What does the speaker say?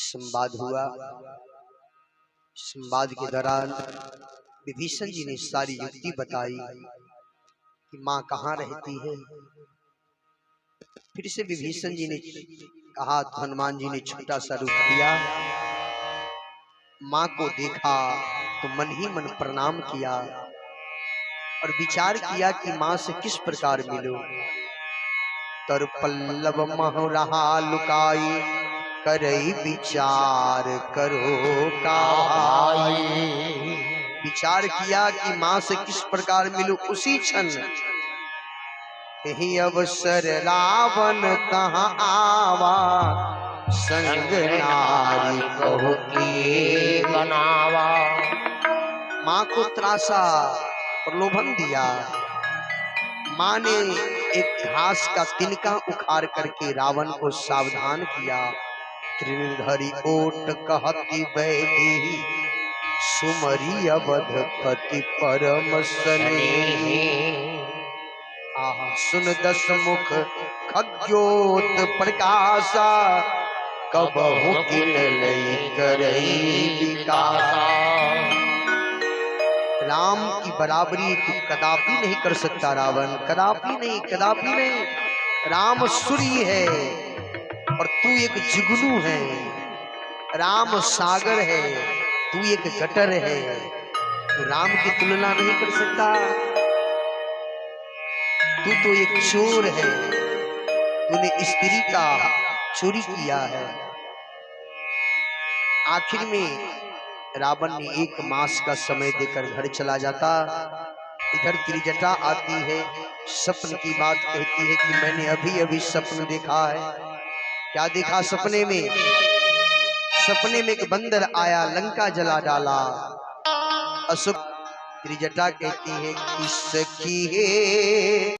संवाद हुआ। संवाद के दौरान विभीषण जी ने सारी युक्ति बताई कि माँ कहाँ रहती है। फिर से विभीषण जी ने कहा तो हनुमान जी ने छोटा सा रूप लिया, माँ को देखा तो मन ही मन प्रणाम किया और विचार किया कि माँ से किस प्रकार मिलो। तर पल्लव मह रहा लुकाई, करई विचार करो का भाई। विचार किया कि माँ से किस प्रकार मिलूं। उसी क्षण यही अवसर रावण तहाँ आवा, संग नारी बहु के बनावा। माँ को त्रासा, प्रलोभन दिया। माँ ने एक घास का तिनका उखाड़ करके रावण को सावधान किया। त्रिधरि ओट कहती बैठी, सुमरी अवधपति परम स्नेही। आहा सुन दस मुख खग्योत प्रकाशा, कबहु किन लई करई विकासा। राम की बराबरी तू कदापि नहीं कर सकता रावण, कदापि नहीं, कदापि नहीं। राम सूर्य है और तू एक जुगनू है। राम सागर है, तू एक गटर है। तू राम की तुलना नहीं कर सकता। तू तो एक चोर है, तूने स्त्री का चोरी किया है। आखिर में रावण ने 1 मास का समय देकर घर चला जाता। इधर त्रिजटा आती है, सपन की बात कहती है कि मैंने अभी अभी सपन देखा है। क्या देखा सपने में? सपने में एक बंदर आया, लंका जला डाला। अशुभ त्रिजटा कहती है कि सखी है